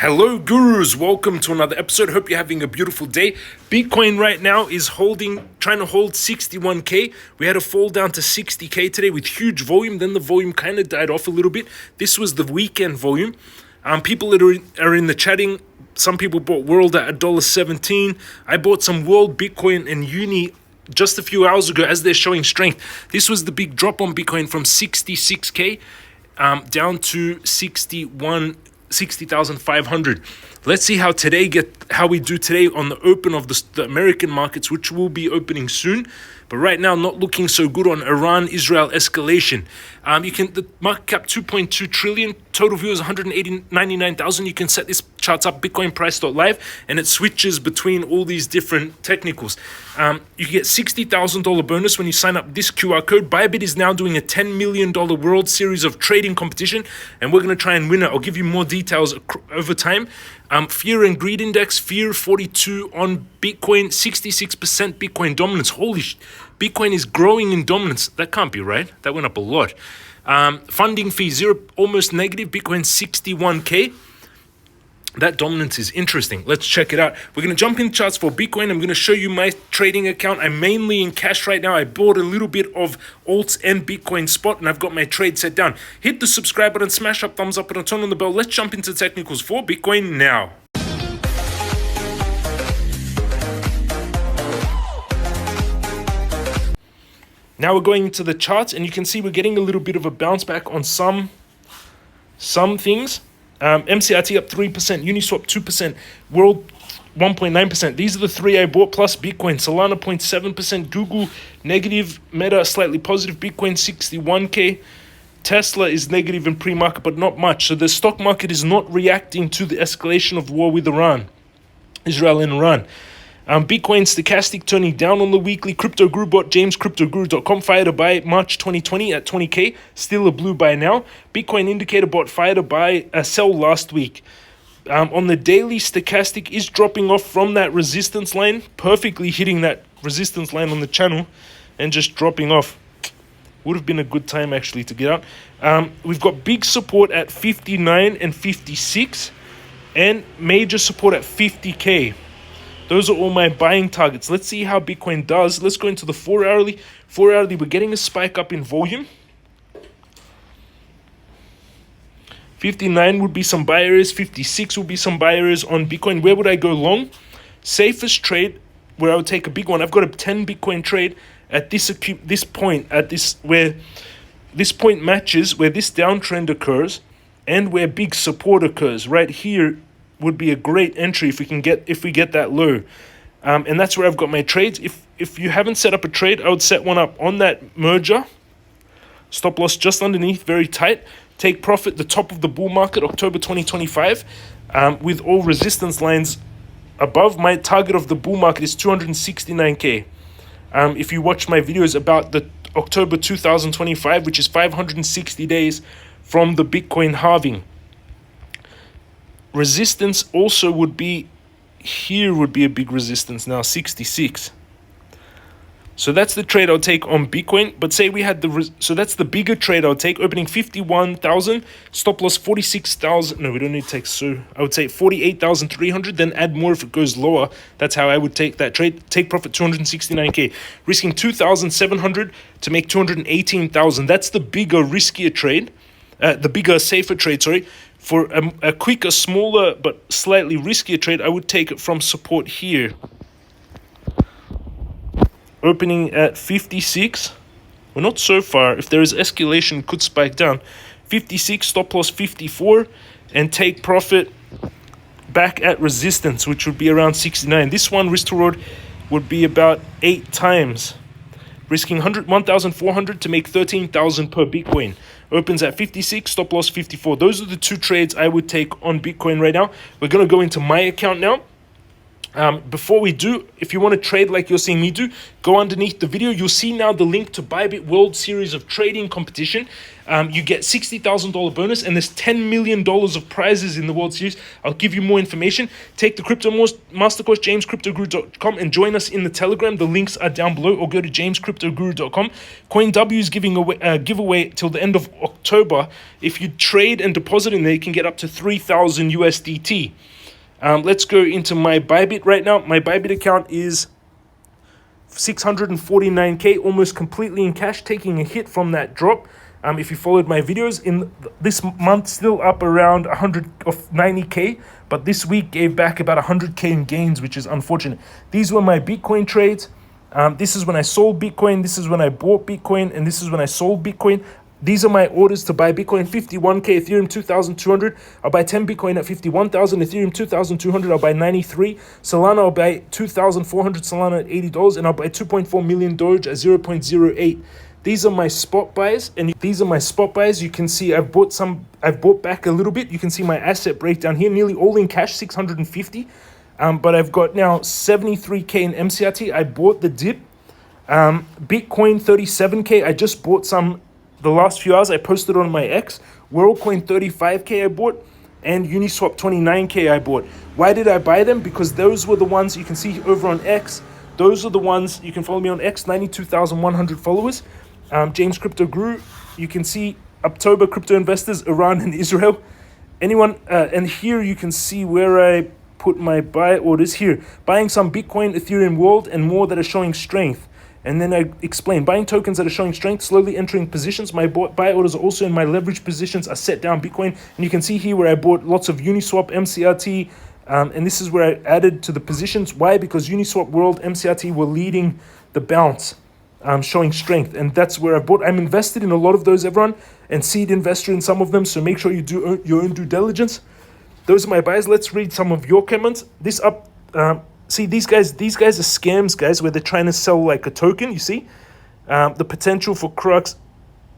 Hello gurus, welcome to another episode. Hope you're having a beautiful day. Bitcoin right now is trying to hold 61k. We had a fall down to 60k today with huge volume. Then the volume kind of died off a little bit. This was the weekend volume. People that are in the chatting, some people bought World at $1.17. I bought some World, Bitcoin, and Uni just a few hours ago as they're showing strength. This was the big drop on Bitcoin from 66k down to 60,500. Let's see how we do today on the open of the American markets, which will be opening soon. But right now, not looking so good on Iran-Israel escalation. The market cap 2.2 trillion, total viewers 199,000. You can set this charts up, Bitcoin price.live, and it switches between all these different technicals. You get $60,000 bonus when you sign up this QR code. Bybit is now doing a $10 million World Series of Trading competition, and we're going to try and win it. I'll give you more details over time. Fear and Greed Index, Fear 42 on Bitcoin, 66% Bitcoin dominance. Holy Bitcoin is growing in dominance. That can't be right. That went up a lot. Funding fee, zero, almost negative. Bitcoin 61k. That dominance is interesting. Let's check it out. We're going to jump in charts for Bitcoin. I'm going to show you my trading account. I'm mainly in cash right now. I bought a little bit of alts and Bitcoin spot, and I've got my trade set down. Hit the subscribe button, smash up, thumbs up, and turn on the bell. Let's jump into technicals for Bitcoin now. Now we're going into the charts, and you can see we're getting a little bit of a bounce back on some things. MCRT up 3%, Uniswap 2%, World 1.9%. These are the three I bought, plus Bitcoin. Solana 0.7%, Google negative, Meta slightly positive, Bitcoin 61k. Tesla is negative in pre-market, but not much. So the stock market is not reacting to the escalation of war with Israel and Iran. Bitcoin stochastic turning down on the weekly. Crypto Guru bought James, CryptoGuru.com, fire to buy March 2020 at 20k, still a blue buy now. Bitcoin indicator bought fire to buy a sell last week. On the daily, stochastic is dropping off from that resistance line, perfectly hitting that resistance line on the channel and just dropping off. Would have been a good time actually to get out. We've got big support at 59 and 56 and major support at 50k. Those are all my buying targets. Let's see how Bitcoin does. Let's go into the 4-hourly. 4-hourly, we're getting a spike up in volume. 59 would be some buy areas. 56 would be some buy areas on Bitcoin. Where would I go long? Safest trade, where I would take a big one. I've got a 10 Bitcoin trade at this point, where this point matches, where this downtrend occurs, and where big support occurs. Right here would be a great entry if we get that low, and that's where I've got my trades. If you haven't set up a trade, I would set one up on that merger. Stop loss just underneath, very tight. Take profit the top of the bull market, October 2025, with all resistance lines above. My target of the bull market is 269k. If you watch my videos about the October 2025, which is 560 days from the Bitcoin halving. Resistance also would be a big resistance now, 66. So that's the trade I'll take on Bitcoin. But say we had so that's the bigger trade I'll take, opening 51,000, stop loss 46,000. No, we don't need to take, so I would say 48,300, then add more if it goes lower. That's how I would take that trade. Take profit 269k, risking 2,700 to make 218,000. That's the bigger, riskier trade, the bigger, safer trade, sorry. For a quicker, smaller, but slightly riskier trade, I would take it from support here. Opening at 56. We're not so far. If there is escalation, it could spike down. 56, stop loss 54, and take profit back at resistance, which would be around 69. This one, risk to reward, would be about 8 times. Risking 1,400 to make 13,000 per Bitcoin. Opens at 56, stop loss 54. Those are the two trades I would take on Bitcoin right now. We're going to go into my account now. Before we do, if you want to trade like you're seeing me do, go underneath the video. You'll see now the link to Bybit World Series of Trading Competition. You get $60,000 bonus, and there's $10 million of prizes in the World Series. I'll give you more information. Take the Crypto Master Course, jamescryptoguru.com, and join us in the Telegram. The links are down below, or go to jamescryptoguru.com. CoinW is giving away giveaway till the end of October. If you trade and deposit in there, you can get up to 3,000 USDT. Let's go into my Bybit right now. My Bybit account is 649K, almost completely in cash, taking a hit from that drop. If you followed my videos, in this month, still up around 90K, but this week gave back about 100K in gains, which is unfortunate. These were my Bitcoin trades. This is when I sold Bitcoin. This is when I bought Bitcoin, and this is when I sold Bitcoin. These are my orders to buy Bitcoin: 51K, Ethereum 2,200. I'll buy 10 Bitcoin at 51,000, Ethereum 2,200. I'll buy 93. Solana, I'll buy 2,400 Solana at $80, and I'll buy 2.4 million Doge at 0.08. These are my spot buys, and these are my spot buys. You can see I've bought back a little bit. You can see my asset breakdown here, nearly all in cash, 650. But I've got now 73K in MCRT. I bought the dip. Bitcoin 37K. I just bought some the last few hours. I posted on my X. WorldCoin 35K I bought, and Uniswap 29K I bought. Why did I buy them? Because those were the ones you can see over on X. Those are the ones you can follow me on X. 92,100 followers. James Crypto Guru. You can see October crypto investors, Iran and Israel. Anyone? And here you can see where I put my buy orders here. Buying some Bitcoin, Ethereum, World, and more that are showing strength. And then I explain, buying tokens that are showing strength, slowly entering positions. My buy orders are also in my leverage positions. I set down Bitcoin. And you can see here where I bought lots of Uniswap, MCRT. And this is where I added to the positions. Why? Because Uniswap, World, MCRT were leading the bounce, showing strength. And that's where I bought. I'm invested in a lot of those, everyone, and seed investor in some of them. So make sure you do your own due diligence. Those are my buys. Let's read some of your comments. This up... See, these guys are scams, guys, where they're trying to sell like a token, you see? The potential for crux,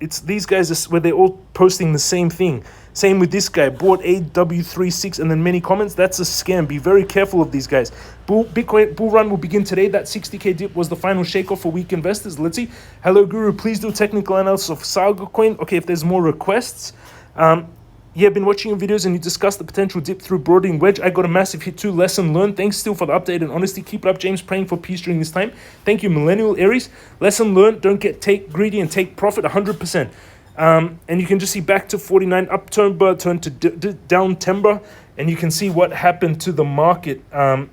it's these guys where they're all posting the same thing. Same with this guy, bought AW36 and then many comments. That's a scam. Be very careful of these guys. Bitcoin bull run will begin today. That 60K dip was the final shake-off for weak investors. Let's see. Hello, Guru. Please do a technical analysis of Saga coin. Okay, if there's more requests. Yeah, I've been watching your videos and you discussed the potential dip through broadening wedge. I got a massive hit too. Lesson learned. Thanks still for the update and honesty. Keep it up, James. Praying for peace during this time. Thank you, Millennial Aries. Lesson learned. Don't take greedy and take profit 100%. And you can just see back to 49 October turned to down timber, and you can see what happened to the market. And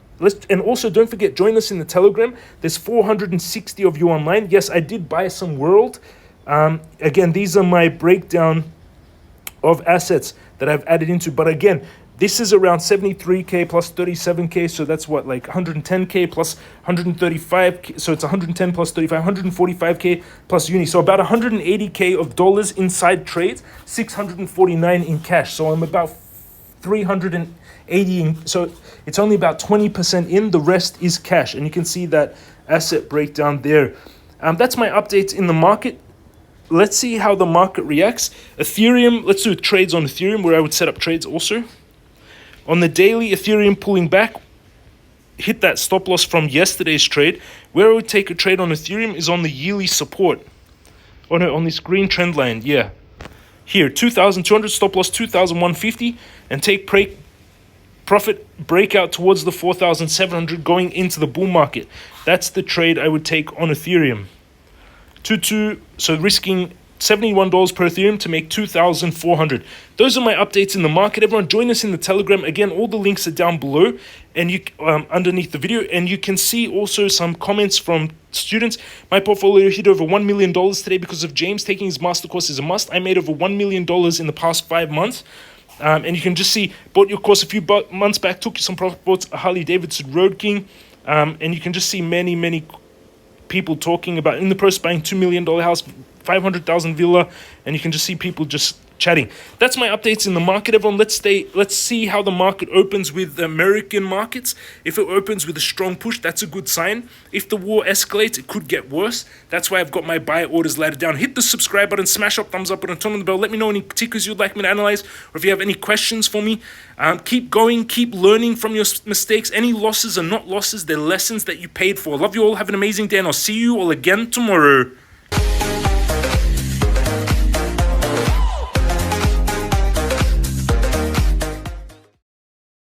also don't forget, join us in the Telegram. There's 460 of you online. Yes, I did buy some World. Again, these are my breakdown of assets that I've added into. But again, this is around 73K plus 37K. So that's what, like 110K plus 135K. So it's 110 plus 35, 145K plus uni. So about 180K of dollars inside trades, 649 in cash. So I'm about 380 in, so it's only about 20% in. The rest is cash. And you can see that asset breakdown there. That's my updates in the market. Let's see how the market reacts. Ethereum, let's do trades on Ethereum where I would set up trades also. On the daily, Ethereum pulling back, hit that stop loss from yesterday's trade. Where I would take a trade on Ethereum is on the yearly support. Oh no, on this green trend line, yeah. Here, 2,200, stop loss 2,150, and take profit breakout towards the 4,700 going into the bull market. That's the trade I would take on Ethereum. So risking $71 per Ethereum to make 2,400. Those are my updates in the market. Everyone, join us in the Telegram. Again, all the links are down below and you underneath the video. And you can see also some comments from students. My portfolio hit over $1 million today because of James taking his master course is a must. I made over $1 million in the past 5 months. And you can just see, bought your course a few months back, took you some profit, bought a Harley Davidson Road King. And you can just see many people talking about in the process buying $2 million house, 500,000 villa, and you can just see people just chatting. That's my updates in the market, everyone. Let's see how the market opens with the American markets. If it opens with a strong push, that's a good sign. If the war escalates, it could get worse. That's why I've got my buy orders ladder down. Hit the subscribe button, smash up, thumbs up button, turn on the bell. Let me know any tickers you'd like me to analyze, or if you have any questions for me. Keep going, keep learning from your mistakes. Any losses are not losses, they're lessons that you paid for. Love you all, have an amazing day, and I'll see you all again tomorrow.